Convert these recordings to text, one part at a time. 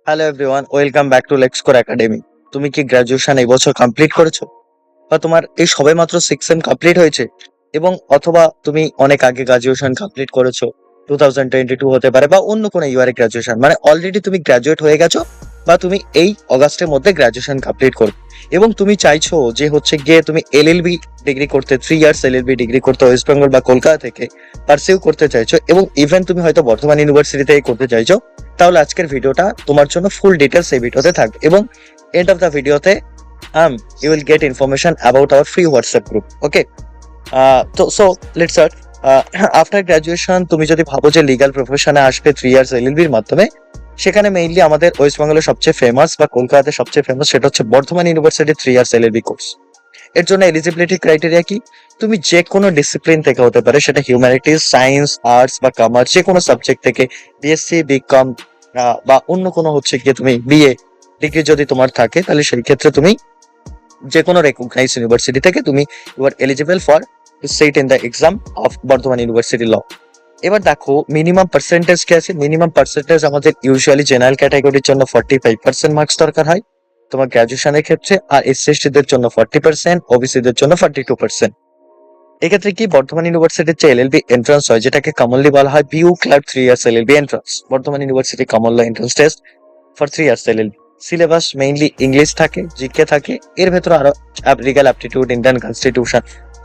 Hello everyone, welcome back to Lexcore Academy. তুমি কি graduation এই বছর কমপ্লিট করেছো, বা তোমার এই সবেমাত্র 6 সেম কমপ্লিট হয়েছে, এবং অথবা তুমি অনেক আগে গ্র্যাজুয়েশন কমপ্লিট করেছো, 2022 হতে পারে, বা অন্য কোনো ইয়ারে গ্র্যাজুয়েশন, মানে অলরেডি তুমি গ্র্যাজুয়েট হয়ে গেছো, বা তুমি এই অগাস্টের মধ্যে গ্র্যাজুয়েশন কমপ্লিট করবে, এবং তুমি চাইছো যে হচ্ছে গিয়ে তুমি এলএলবি ডিগ্রি করতে, 3 ইয়ার্স এলএলবি ডিগ্রি করতে ওয়েস্ট বেঙ্গল বা কলকাতা থেকে পারসিউ করতে চাইছো, এবং ইভেন তুমি হয়তো বর্ধমান ইউনিভার্সিটি থেকে করতে চাইছো, তাহলে আজকের ভিডিওটা তোমার জন্য ফুল ডিটেলস এই ভিডিওতে থাকবে, এবং এন্ড অফ দ্য ভিডিওতে you will get information about our free WhatsApp group. Okay, so let's start. After graduation তুমি যদি ভাবো যে লিগাল প্রফেশনে আসবে 3 ইয়ার্স এলএলবির মাধ্যমে, সেখানে মেইনলি আমাদের ওয়েস্ট বেঙ্গলের সবচেয়ে ফেমাস বা কলকাতাতে সবচেয়ে ফেমাস সেটা হচ্ছে Bardhaman university 3 years LLB course. এর জন্য এলিজিবিলিটি ক্রাইটেরিয়া কি? তুমি যে কোনো ডিসিপ্লিন থেকে হতে পারে, সেটা হিউম্যানিটিজ, সায়েন্স, আর্টস বা কমার্স, যে কোনো সাবজেক্ট থেকে বিএসসি, বিকম বা অন্য কোনো হচ্ছে গিয়ে তুমি বিএ ডিগ্রি যদি তোমার থাকে, তাহলে সেই ক্ষেত্রে তুমি যে কোনো রেকগনাইজ ইউনিভার্সিটি থেকে তুমি you are eligible for to sit in the exam of Bardhaman university law. এবার দেখো মিনিমাম পার্সেন্টেজ কি আছে। মিনিমাম পার্সেন্টেজ আমাদের ইউজুয়ালি জেনারেল ক্যাটাগরির জন্য 45% মার্কস দরকার হয় তোমার গ্র্যাজুয়েশনের ক্ষেত্রে, আর এসসি দের জন্য 40%, ওবিসি দের জন্য 42%। এক্ষেত্রে কি বর্ধমান ইউনিভার্সিটির যে এলএলবি এন্ট্রান্স হয়, যেটাকে কমনলি বলা হয় বিউ ক্লার্ক 3 years LLB entrance, Burdwan university common law entrance test for 3 years LLB. Syllabus mainly English থাকে, জিকে থাকে, এর ভেতরে আরো লিগাল অ্যাপটিটিউড, ইন্ডিয়ান কনস্টিটিউশন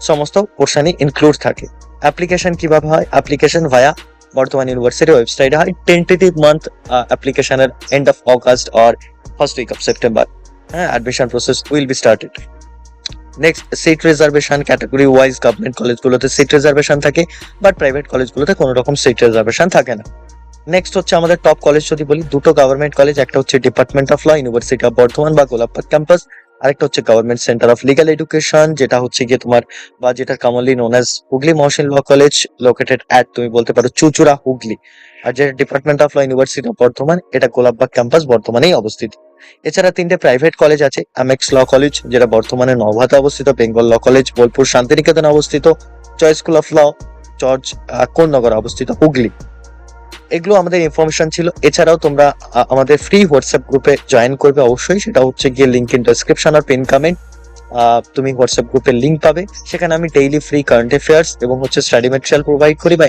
সমস্ত পোর্শনই ইনক্লুড থাকে। অ্যাপ্লিকেশন কিভাবে হয়? অ্যাপ্লিকেশন ভায়া বর্ধমান ইউনিভার্সিটির ওয়েবসাইটে হয়। টেন্টেটিভ মান্থ অ্যাপ্লিকেশনের end of August or first week of September. হ্যাঁ, admission process will be started. Next, seat reservation category wise government কলেজগুলোতে সিট রিজার্ভেশন থাকে, বাট প্রাইভেট কলেজগুলোতে কোনো রকম সিট রিজার্ভেশন থাকে না। নেক্সট হচ্ছে আমাদের টপ কলেজ যদি বলি, দুটো গভর্নমেন্ট কলেজ, একটা হচ্ছে department of law university of Bardhaman বা গোলাপবাগ ক্যাম্পাস, আরেকটা হচ্ছে government centre of legal education, যেটা হচ্ছে গিয়ে তোমার বা যেটা commonly known as Hooghly Mohsin law college, located at তুমি বলতে পারো চুচুড়া, হুগলি। আর যেটা department of law university of Bardhaman, এটা গোলাপবাগ ক্যাম্পাস, বর্ধমানেই অবস্থিত। এছাড়া 3টে প্রাইভেট কলেজ আছে। এমএক্স ল কলেজ, যেটা বর্ধমানে নওভাতে অবস্থিত, বেঙ্গল ল কলেজ বোলপুর শান্তিনিকেতনে অবস্থিত, choice school of law George Konnagar অবস্থিত, হুগলি। এগুলো আমাদের ইনফরমেশন ছিল। এছাড়াও তোমরা আমাদের ফ্রি হোয়াটসঅ্যাপ গ্রুপে জয়েন করবে অবশ্যই, সেটা হচ্ছে গিয়ে লিঙ্ক ইন ডেসক্রিপশন আর পিন কমেন্ট। তুমি হোয়াটসঅ্যাপ গ্রুপের লিঙ্ক পাবে, সেখানে আমি ডেইলি ফ্রি কারেন্ট অ্যাফেয়ার্স এবং হচ্ছে স্টাডি ম্যাটেরিয়াল প্রোভাইড করি, বা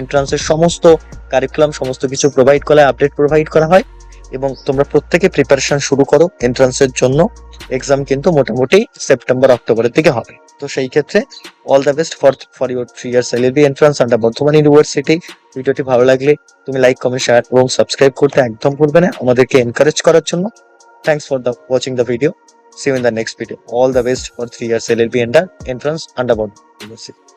এন্ট্রান্সের সমস্ত কারিকুলাম সমস্ত কিছু প্রোভাইড করা, আপডেট প্রোভাইড করা হয়, এবং তোমরা প্রত্যেকে প্রিপারেশন শুরু করো এন্ট্রান্সের জন্য। এক্সাম কিন্তু মোটামুটি সেপ্টেম্বর অক্টোবরের দিকে হবে। তো সেই ক্ষেত্রে all the best for your 3 years LLB entrance under Bardhaman university. ভিডিওটি ভালো লাগলে তুমি লাইক, কমেন্ট, শেয়ার এবং সাবস্ক্রাইব করতে একদম ভুলবে না, আমাদেরকে এনকারেজ করার জন্য। Thanks for watching the video. See you in the next video. All the best for 3 years LLB entrance under Bond University.